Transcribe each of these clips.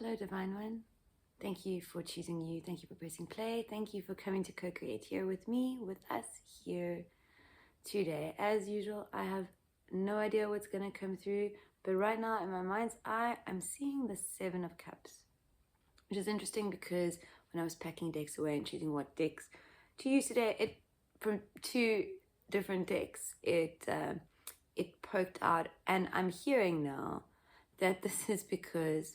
Hello, Divine One. Thank you for choosing you. Thank you for pressing play. Thank you for coming to co-create here with me, with us here today. As usual, I have no idea what's going to come through, but right now in my mind's eye, I'm seeing the Seven of Cups, which is interesting because when I was packing decks away and choosing what decks to use today, from two different decks, it poked out, and I'm hearing now that this is because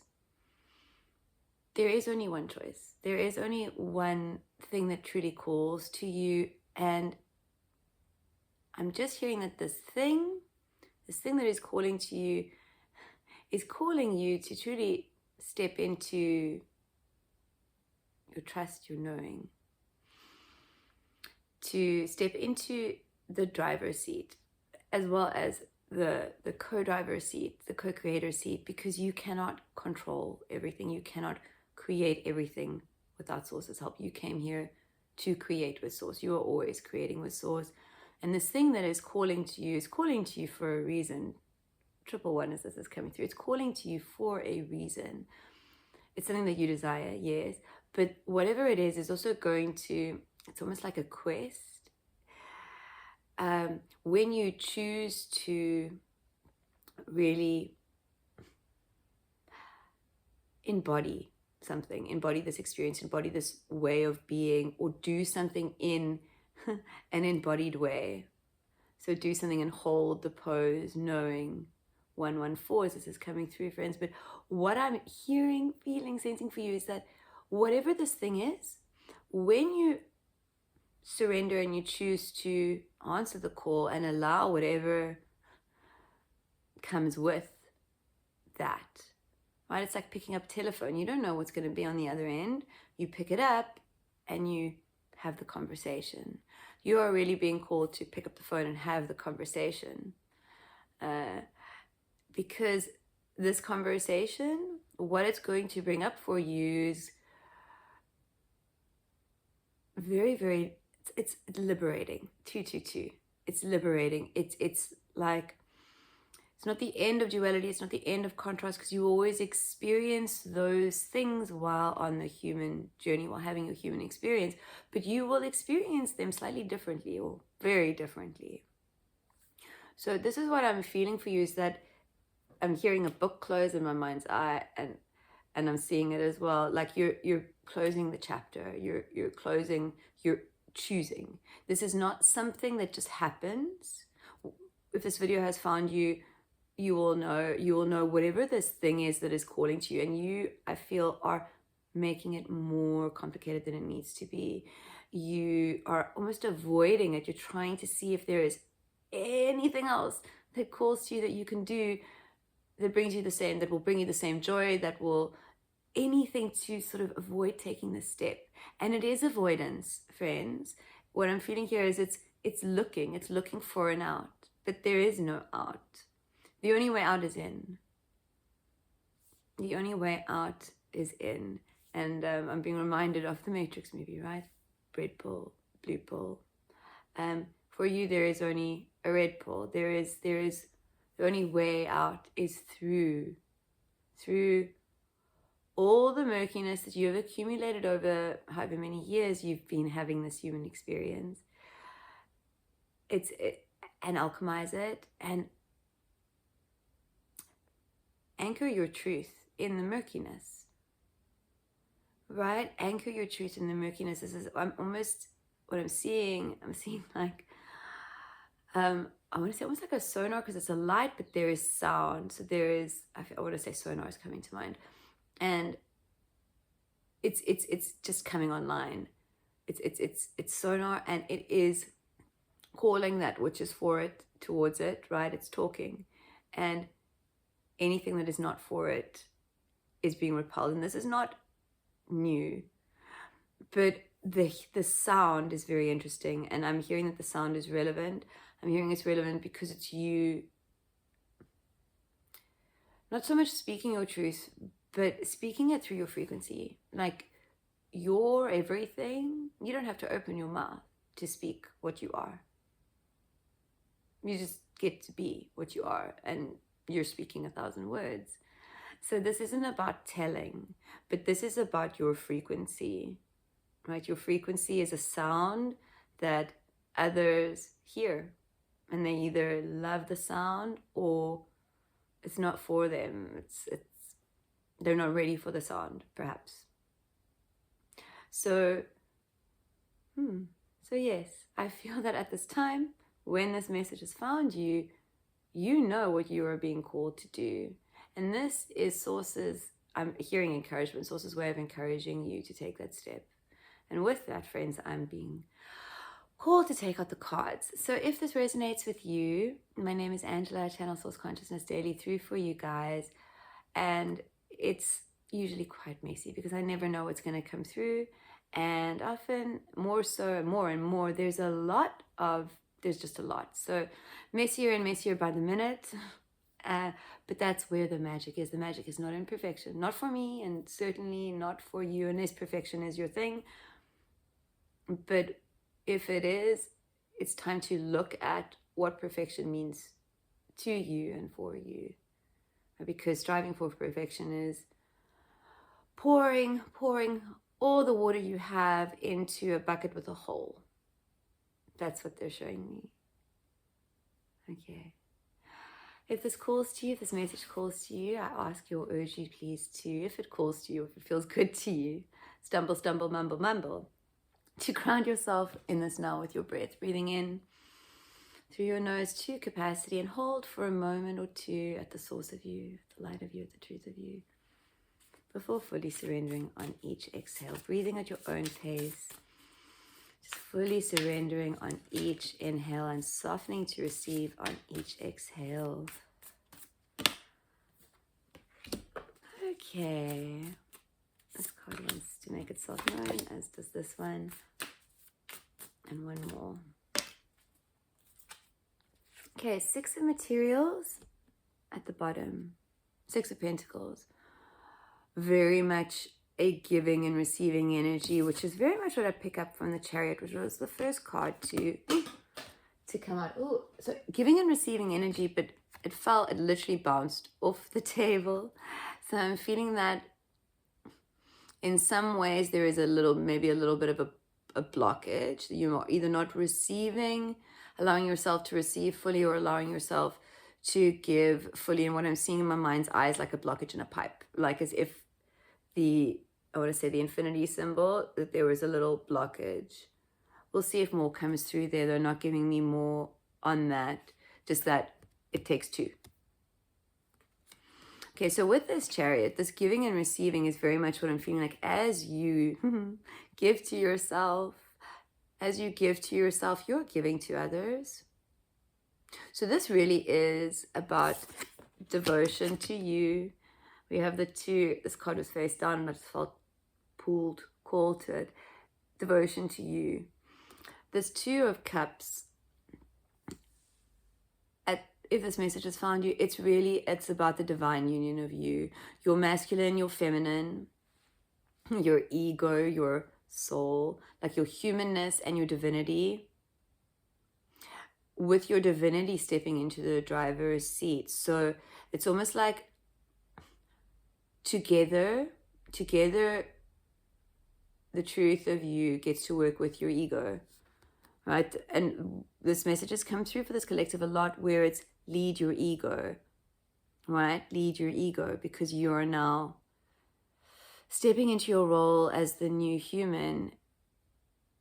there is only one choice. There is only one thing that truly calls to you, and I'm just hearing that this thing that is calling to you is calling you to truly step into your trust, your knowing, to step into the driver's seat, as well as the co-driver's seat, the co-creator seat, because you cannot control everything. You cannot create everything without Source's help. You came here to create with Source. You are always creating with Source. And this thing that is calling to you is calling to you for a reason. 111 as this is coming through. It's calling to you for a reason. It's something that you desire, yes. But whatever it is also going to, it's almost like a quest. When you choose to really embody something, embody this experience, embody this way of being, or do something in an embodied way. So do something and hold the pose, knowing 114 as this is coming through, friends. But what I'm hearing, feeling, sensing for you is that whatever this thing is, when you surrender and you choose to answer the call and allow whatever comes with that, right? It's like picking up telephone. You don't know what's going to be on the other end. You pick it up and you have the conversation. You are really being called to pick up the phone and have the conversation. Because this conversation, what it's going to bring up for you is very, very, it's liberating. 222. It's liberating. It's like, it's not the end of duality. It's not the end of contrast, because you always experience those things while on the human journey, while having your human experience. But you will experience them slightly differently, or very differently. So this is what I'm feeling for you, is that I'm hearing a book close in my mind's eye, and I'm seeing it as well. Like you're closing the chapter. You're closing. You're choosing. This is not something that just happens. If this video has found you, you will know whatever this thing is that is calling to you, and you, I feel, are making it more complicated than it needs to be. You are almost avoiding it. You're trying to see if there is anything else that calls to you that you can do, that brings you the same, that will bring you the same joy, that will, anything to sort of avoid taking this step. And it is avoidance, friends. What I'm feeling here is it's looking for an out, but there is no out. The only way out is in. The only way out is in. And I'm being reminded of the Matrix movie, right? Red pill, blue pill. For you, there is only a red pill. There is the only way out is through all the murkiness that you have accumulated over however many years you've been having this human experience. And alchemize it and anchor your truth in the murkiness, right? Anchor your truth in the murkiness. This is, I'm almost, what I'm seeing like, I want to say almost like a sonar, because it's a light, but there is sound. So there is, I want to say sonar is coming to mind, and it's just coming online. It's sonar, and it is calling that which is for it towards it, right? It's talking, and anything that is not for it is being repelled. And this is not new, but the sound is very interesting, and I'm hearing that the sound is relevant. I'm hearing it's relevant because it's you not so much speaking your truth, but speaking it through your frequency. Like, you're everything. You don't have to open your mouth to speak what you are. You just get to be what you are, and you're speaking 1,000 words. So this isn't about telling, but this is about your frequency, right? Your frequency is a sound that others hear, and they either love the sound or it's not for them. They're not ready for the sound, perhaps. So, so yes, I feel that at this time, when this message has found you, you know what you are being called to do. And this is sources, I'm hearing encouragement, sources' way of encouraging you to take that step. And with that, friends, I'm being called to take out the cards. So if this resonates with you, my name is Angela. I channel Source Consciousness daily through for you guys. And it's usually quite messy because I never know what's going to come through. And often, more so and more, there's just a lot. So messier and messier by the minute. But that's where the magic is. The magic is not in perfection. Not for me, and certainly not for you, unless perfection is your thing. But if it is, it's time to look at what perfection means to you and for you. Because striving for perfection is pouring all the water you have into a bucket with a hole. That's what they're showing me. Okay. If this calls to you, if this message calls to you, I ask you or urge you please to, if it calls to you, if it feels good to you, stumble, mumble, to ground yourself in this now with your breath, breathing in through your nose to capacity and hold for a moment or two at the source of you, the light of you, the truth of you, before fully surrendering on each exhale, breathing at your own pace, just fully surrendering on each inhale and softening to receive on each exhale. Okay, this card wants to make itself known, as does this one, and one more. Okay, 6 of materials at the bottom, 6 of pentacles. Very much a giving and receiving energy, which is very much what I pick up from the Chariot, which was the first card to come out. Oh, so giving and receiving energy, but it literally bounced off the table. So I'm feeling that in some ways there is maybe a little bit of a blockage. You are either not receiving, allowing yourself to receive fully, or allowing yourself to give fully. And what I'm seeing in my mind's eye is like a blockage in a pipe, like as if the infinity symbol, that there was a little blockage. We'll see if more comes through there. They're not giving me more on that, just that it takes 2. Okay, so with this Chariot, this giving and receiving is very much what I'm feeling like as you give to yourself. As you give to yourself, you're giving to others. So this really is about devotion to you. We have the 2, this card was face down, and I just felt called to it. Devotion to you. This 2 of Cups, if this message has found you, it's about the divine union of you. Your masculine, your feminine, your ego, your soul, like your humanness and your divinity. With your divinity stepping into the driver's seat. So it's almost like together, the truth of you gets to work with your ego, right? And this message has come through for this collective a lot, where it's lead your ego, right? Lead your ego, because you are now stepping into your role as the new human.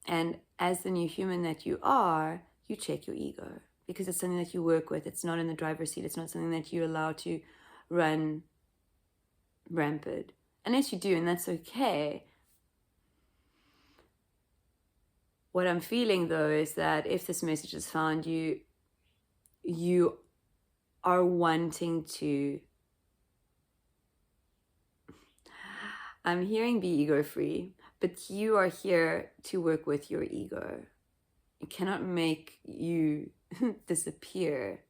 And as the new human that you are, you check your ego, because it's something that you work with. It's not in the driver's seat. It's not something that you allow to run rampant. Unless you do, and that's okay. What I'm feeling, though, is that if this message has found you, you are wanting to, I'm hearing be ego-free, but you are here to work with your ego. You cannot make you disappear.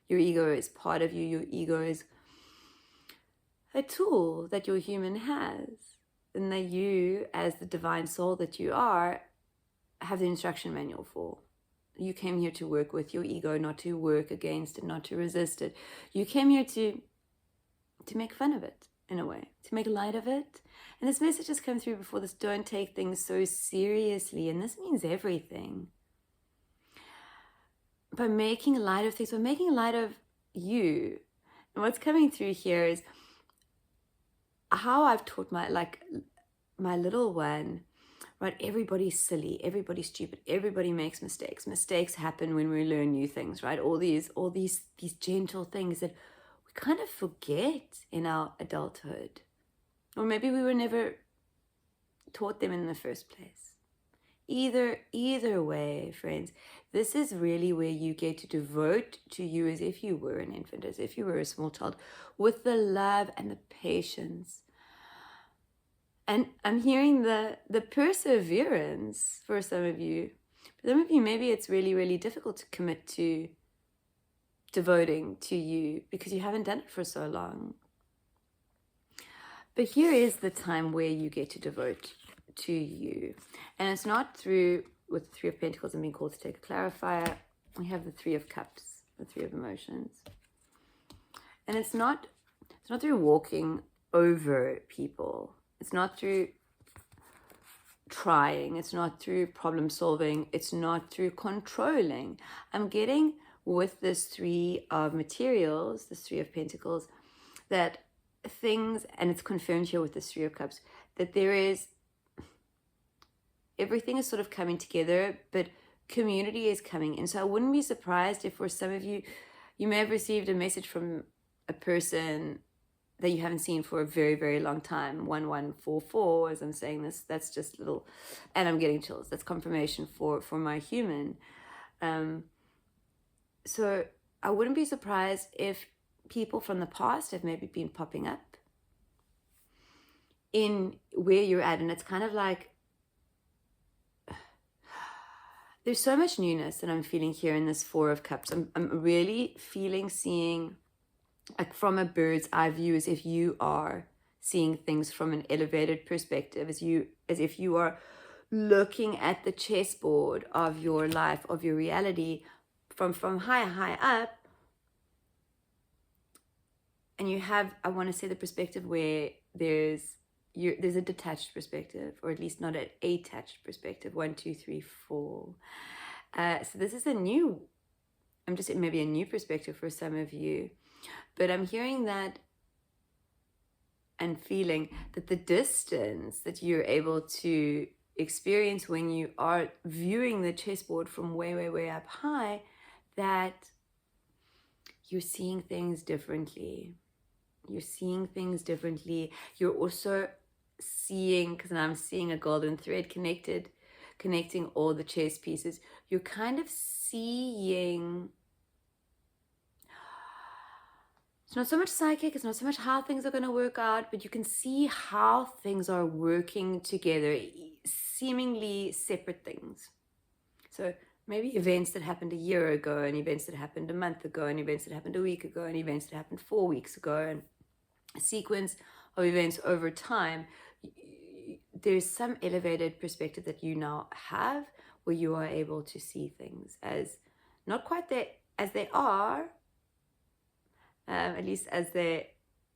Your ego is part of you. Your ego is a tool that your human has, and that you, as the divine soul that you are, have the instruction manual for. You came here to work with your ego, not to work against it, not to resist it. You came here to make fun of it, in a way, to make light of it. And this message has come through before this: don't take things so seriously. And this means everything. By making light of things, by making light of you. And what's coming through here is how I've taught my little one, right? Everybody's silly, everybody's stupid, everybody makes mistakes. Mistakes happen when we learn new things, right? All these gentle things that we kind of forget in our adulthood. Or maybe we were never taught them in the first place. Either way, friends, this is really where you get to devote to you as if you were an infant, as if you were a small child, with the love and the patience. And I'm hearing the perseverance for some of you. For some of you, maybe it's really, really difficult to commit to devoting to you because you haven't done it for so long. But here is the time where you get to devote to you. And it's not through, with the Three of Pentacles and being called to take a clarifier, we have the Three of Cups, the Three of Emotions. And it's not through walking over people. It's not through trying. It's not through problem solving. It's not through controlling. I'm getting with this Three of Materials, this Three of Pentacles, that things, and it's confirmed here with this Three of Cups, that there is, everything is sort of coming together, but community is coming in. So I wouldn't be surprised if for some of you, you may have received a message from a person that you haven't seen for a very, very long time. 1144, as I'm saying this, that's just little, and I'm getting chills. That's confirmation for my human. So I wouldn't be surprised if people from the past have maybe been popping up in where you're at. And it's kind of like, there's so much newness that I'm feeling here in this Four of Cups. I'm really seeing like from a bird's eye view, as if you are seeing things from an elevated perspective, as if you are looking at the chessboard of your life, of your reality from high up. And you have, I want to say, the perspective where there's a detached perspective, or at least not an attached perspective. 1, 2, 3, 4. So this is maybe a new perspective for some of you. But I'm hearing that and feeling that the distance that you're able to experience when you are viewing the chessboard from way, way, way up high, that you're seeing things differently. You're seeing things differently. You're also seeing, because I'm seeing a golden thread connecting all the chess pieces. You're kind of seeing, it's not so much psychic, it's not so much how things are going to work out, but you can see how things are working together, seemingly separate things. So maybe events that happened a year ago, and events that happened a month ago, and events that happened a week ago, and events that happened 4 weeks ago, and a sequence of events over time. There's some elevated perspective that you now have, where you are able to see things as not quite there as they are, at least as they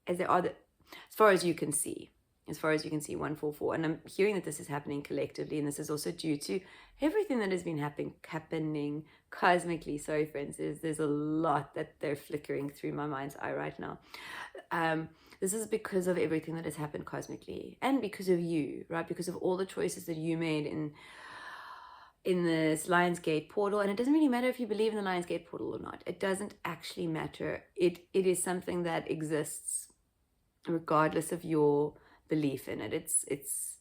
are, as far as you can see. 144. And I'm hearing that this is happening collectively, and this is also due to everything that has been happening cosmically. Sorry, friends, there's a lot that they're flickering through my mind's eye right now. This is because of everything that has happened cosmically, and because of you, right? Because of all the choices that you made in this Lionsgate portal. And it doesn't really matter if you believe in the Lionsgate portal or not. It doesn't actually matter. It is something that exists regardless of your belief in it. It's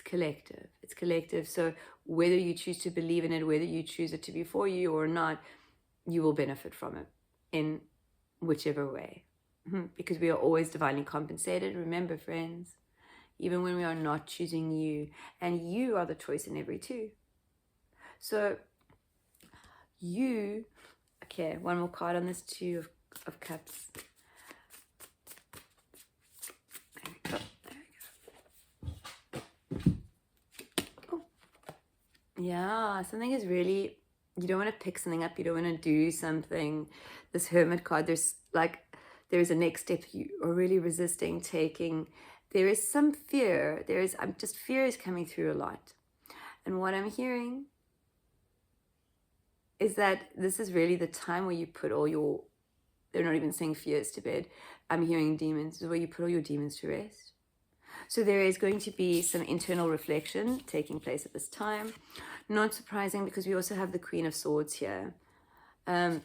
collective. It's collective. So whether you choose to believe in it, whether you choose it to be for you or not, you will benefit from it in whichever way. Because we are always divinely compensated. Remember, friends, even when we are not choosing you, and you are the choice in every two. So okay, one more card on this Two of Cups. Yeah, something is really, you don't want to pick something up, you don't want to do something. This Hermit card, there's like there is a next step you are really resisting taking. There is some fear. Fear is coming through a lot. And what I'm hearing is that this is really the time where you put all your, they're not even saying fears to bed. I'm hearing demons. This is where you put all your demons to rest. So there is going to be some internal reflection taking place at this time. Not surprising, because we also have the Queen of Swords here. And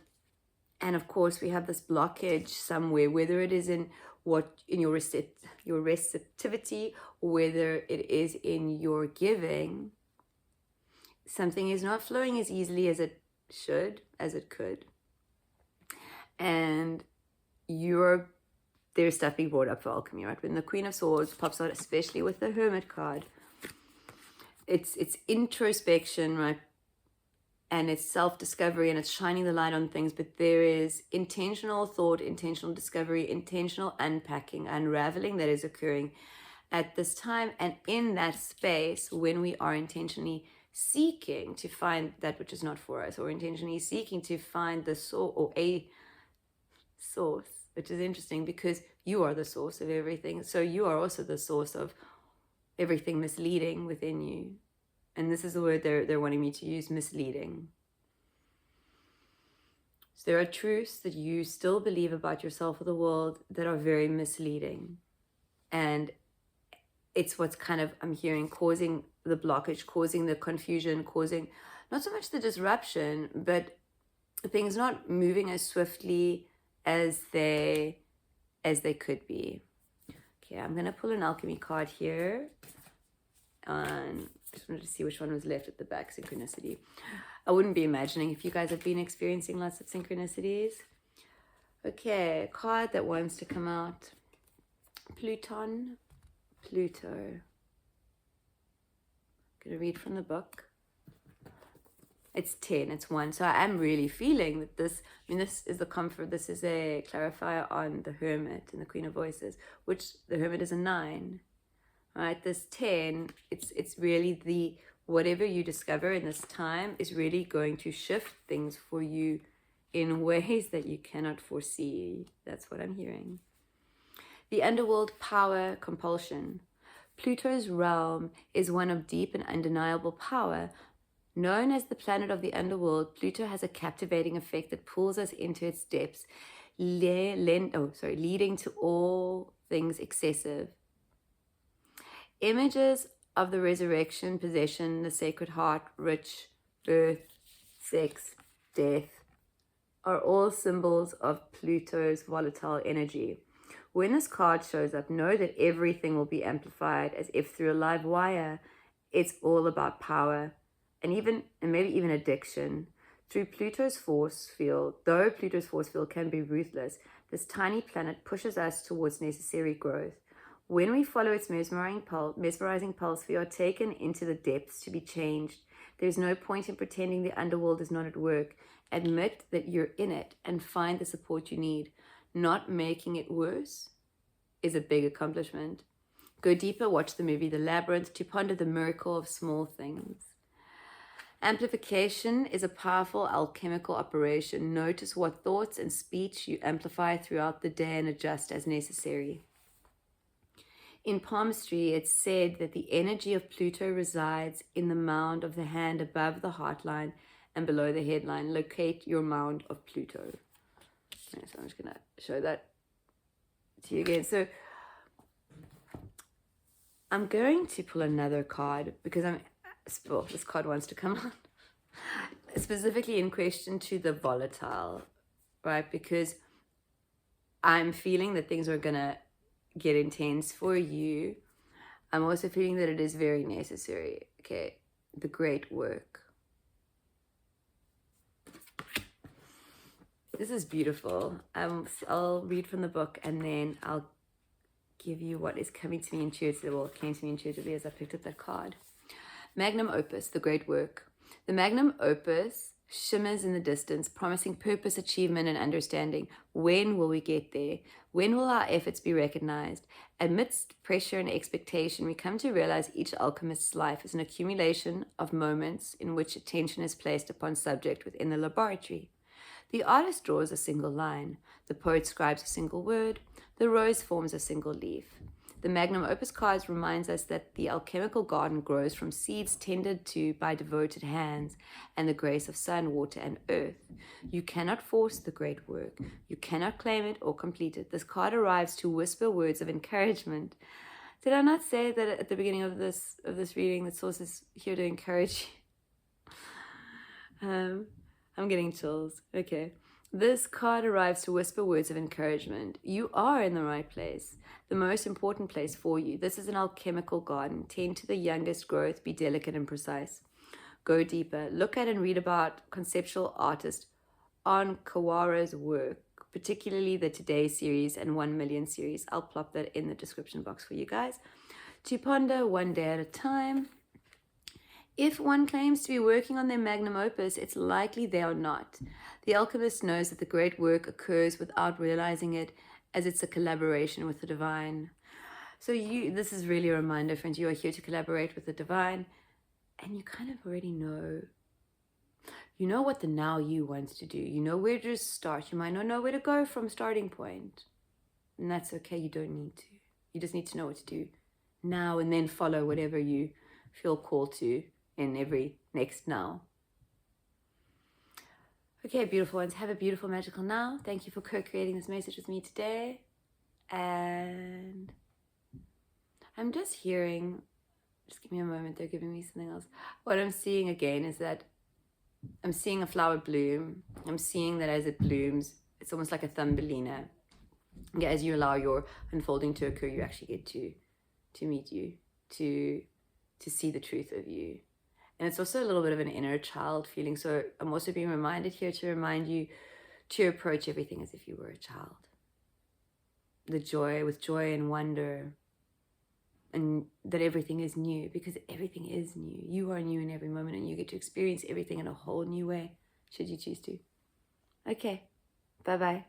of course, we have this blockage somewhere, whether it is in your receptivity, or whether it is in your giving. Something is not flowing as easily as it should, as it could. And there's stuff being brought up for alchemy, right? When the Queen of Swords pops out, especially with the Hermit card, it's introspection, right? And it's self-discovery, and it's shining the light on things, but there is intentional thought, intentional discovery, intentional unpacking, unraveling that is occurring at this time. And in that space, when we are intentionally seeking to find that which is not for us, or intentionally seeking to find the source, or a source, which is interesting because you are the source of everything. So you are also the source of everything misleading within you. And this is the word they're wanting me to use, misleading. So there are truths that you still believe about yourself or the world that are very misleading. And it's what's kind of, I'm hearing, causing the blockage, causing the confusion, causing not so much the disruption, but things not moving as swiftly as they could be. Okay, I'm going to pull an alchemy card here. And I just wanted to see which one was left at the back. Synchronicity. I wouldn't be imagining if you guys have been experiencing lots of synchronicities. Okay, card that wants to come out. Pluto. I'm going to read from the book. It's 10, it's 1. So I am really feeling that this is the comfort. This is a clarifier on the Hermit and the Queen of Voices, which the Hermit is a 9. Right, this 10, it's really the, whatever you discover in this time is really going to shift things for you in ways that you cannot foresee. That's what I'm hearing. The underworld, power, compulsion. Pluto's realm is one of deep and undeniable power. Known as the planet of the underworld, Pluto has a captivating effect that pulls us into its depths, leading to all things excessive. Images of the resurrection, possession, the sacred heart, rich, birth, sex, death, are all symbols of Pluto's volatile energy. When this card shows up, know that everything will be amplified as if through a live wire. It's all about power and maybe even addiction. Through Pluto's force field, though Pluto's force field can be ruthless, this tiny planet pushes us towards necessary growth. When we follow its mesmerizing pulse, we are taken into the depths to be changed. There's no point in pretending the underworld is not at work. Admit that you're in it and find the support you need. Not making it worse is a big accomplishment. Go deeper, watch the movie The Labyrinth to ponder the miracle of small things. Amplification is a powerful alchemical operation. Notice what thoughts and speech you amplify throughout the day and adjust as necessary. In palmistry, it's said that the energy of Pluto resides in the mound of the hand above the heart line and below the headline. Locate your mound of Pluto. Okay, so I'm just going to show that to you again. So I'm going to pull another card because this card wants to come on. Specifically in question to the volatile, right? Because I'm feeling that things are going to get intense for you. I'm also feeling that it is very necessary. Okay, the great work. This is beautiful. I'll read from the book and then I'll give you what is coming to me intuitively, well, it came to me intuitively as I picked up that card. Magnum opus, the great work. The magnum opus shimmers in the distance, promising purpose, achievement, and understanding. When will we get there? When will our efforts be recognized? Amidst pressure and expectation, we come to realize each alchemist's life is an accumulation of moments in which attention is placed upon subject within the laboratory. The artist draws a single line. The poet scribes a single word. The rose forms a single leaf. The magnum opus cards reminds us that the alchemical garden grows from seeds tended to by devoted hands and the grace of sun, water, and earth. You cannot force the great work. You cannot claim it or complete it. This card arrives to whisper words of encouragement. Did I not say that at the beginning of this reading that Source is here to encourage you? I'm getting chills. Okay. This card arrives to whisper words of encouragement. You are in the right place, the most important place for you. This is an alchemical garden. Tend to the youngest growth. Be delicate and precise. Go deeper. Look at and read about conceptual artist An Kawara's work, particularly the Today series and 1 Million series. I'll plop that in the description box for you guys. To ponder one day at a time. If one claims to be working on their magnum opus, it's likely they are not. The alchemist knows that the great work occurs without realizing it, as it's a collaboration with the divine. So this is really a reminder, friends, you are here to collaborate with the divine, and you kind of already know. You know what the now you wants to do. You know where to start. You might not know where to go from starting point. And that's okay, you don't need to. You just need to know what to do now and then follow whatever you feel called to in every next now. Okay, beautiful ones, have a beautiful magical now. Thank you for co-creating this message with me today. And I'm just hearing, just give me a moment, they're giving me something else. What I'm seeing again is that I'm seeing a flower bloom. I'm seeing that as it blooms, it's almost like a thumbelina. As you allow your unfolding to occur, you actually get to meet you, to see the truth of you. And it's also a little bit of an inner child feeling. So I'm also being reminded here to remind you to approach everything as if you were a child. With joy and wonder, and that everything is new, because everything is new. You are new in every moment, and you get to experience everything in a whole new way, should you choose to. Okay, bye-bye.